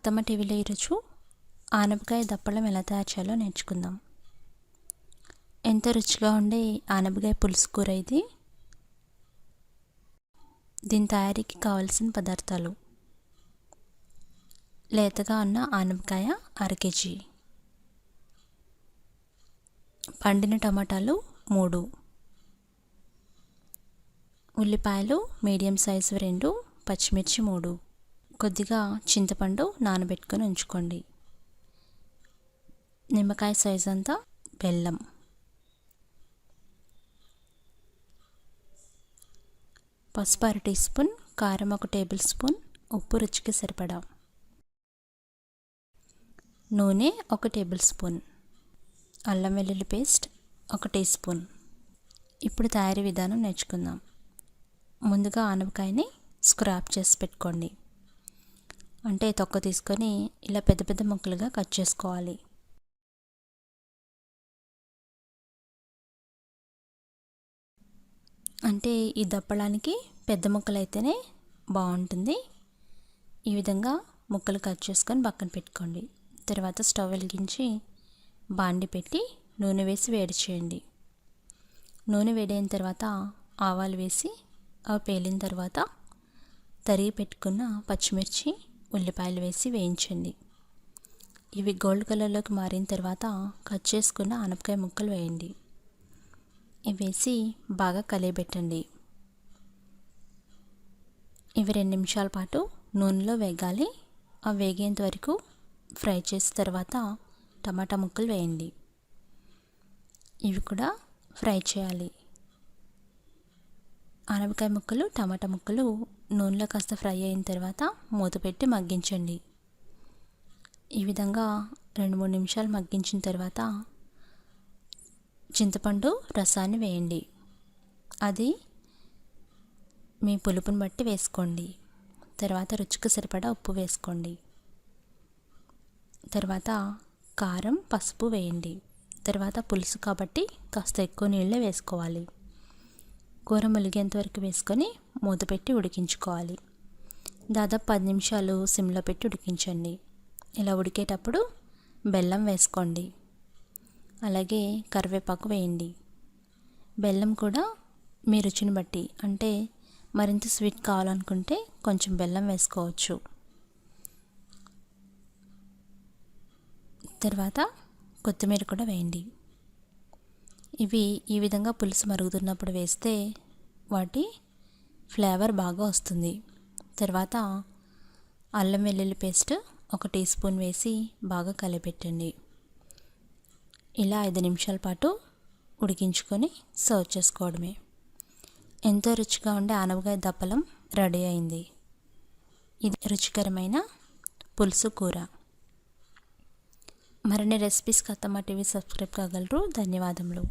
అత్తమ్మ టీవీలో ఈరోజు ఆనపకాయ దప్పలం ఎలా తయారు చేయాలో నేర్చుకుందాం. ఎంతో రుచిగా ఉండే ఆనపకాయ పులుసు కూర ఇది. దీని తయారీకి కావలసిన పదార్థాలు: లేతగా ఉన్న ఆనపకాయ 1/2 కేజీ, పండిన టమాటాలు 3, ఉల్లిపాయలు మీడియం సైజు 2, పచ్చిమిర్చి 3, కొద్దిగా చింతపండు నానబెట్టుకొని ఉంచుకోండి, నిమ్మకాయ సైజ్ అంతా బెల్లం, పసుపు 1/2 టీ స్పూన్, కారం 1 టేబుల్ స్పూన్, ఉప్పు రుచికి సరిపడా, నూనె 1 టేబుల్ స్పూన్, అల్లం వెల్లుల్లి పేస్ట్ 1 టీ స్పూన్. ఇప్పుడు తయారీ విధానం నేర్చుకుందాం. ముందుగా ఆనపకాయని స్క్రాప్ చేసి పెట్టుకోండి. అంటే తొక్క తీసుకొని ఇలా పెద్ద పెద్ద ముక్కలుగా కట్ చేసుకోవాలి. అంటే ఈ దప్పడానికి పెద్ద ముక్కలు అయితేనే బాగుంటుంది. ఈ విధంగా ముక్కలు కట్ చేసుకొని పక్కన పెట్టుకోండి. తర్వాత స్టవ్ వెలిగించి బాండి పెట్టి నూనె వేసి వేడి చేయండి. నూనె వేడైన తర్వాత ఆవాలు వేసి అవి పేలిన తర్వాత తరిగి పెట్టుకున్న పచ్చిమిర్చి, ఉల్లిపాయలు వేసి వేయించండి. ఇవి గోల్డ్ కలర్లోకి మారిన తర్వాత కట్ చేసుకున్న ఆనపకాయ ముక్కలు వేయండి. ఇవి వేసి బాగా కలియబెట్టండి. ఇవి 2 నిమిషాల పాటు నూనెలో వేగాలి. అవి వేగేంత వరకు ఫ్రై చేసిన తర్వాత టమాటా ముక్కలు వేయండి. ఇవి కూడా ఫ్రై చేయాలి. ఆనపకాయ ముక్కలు, టమాటా ముక్కలు నూనెలో కాస్త ఫ్రై అయిన తర్వాత మూత పెట్టి మగ్గించండి. ఈ విధంగా 2-3 నిమిషాలు మగ్గించిన తర్వాత చింతపండు రసాన్ని వేయండి. అది మీ పులుపుని బట్టి వేసుకోండి. తర్వాత రుచికి సరిపడా ఉప్పు వేసుకోండి. తర్వాత కారం, పసుపు వేయండి. తర్వాత పులుసు కాబట్టి కాస్త ఎక్కువ నీళ్ళే వేసుకోవాలి. కూర ములిగేంత వరకు వేసుకొని మూత పెట్టి ఉడికించుకోవాలి. దాదాపు 10 నిమిషాలు సిమ్లో పెట్టి ఉడికించండి. ఇలా ఉడికేటప్పుడు బెల్లం వేసుకోండి. అలాగే కరివేపాకు వేయండి. బెల్లం కూడా మీ రుచిని బట్టి, అంటే మరింత స్వీట్ కావాలనుకుంటే కొంచెం బెల్లం వేసుకోవచ్చు. తర్వాత కొత్తిమీర కూడా వేయండి. ఇవి ఈ విధంగా పులుసు మరుగుతున్నప్పుడు వేస్తే వాటి ఫ్లేవర్ బాగా వస్తుంది. తర్వాత అల్లం వెల్లుల్లి పేస్ట్ 1 టీ స్పూన్ వేసి బాగా కలిపెట్టండి. ఇలా 5 నిమిషాల పాటు ఉడికించుకొని సర్వ్ చేసుకోవడమే. ఎంతో రుచిగా ఉండే ఆనపకాయ దప్పలం రెడీ అయింది. ఇది రుచికరమైన పులుసు కూర. మరిన్ని రెసిపీస్కి అత్తమ్మ టీవీ సబ్స్క్రైబ్ కాగలరు. ధన్యవాదములు.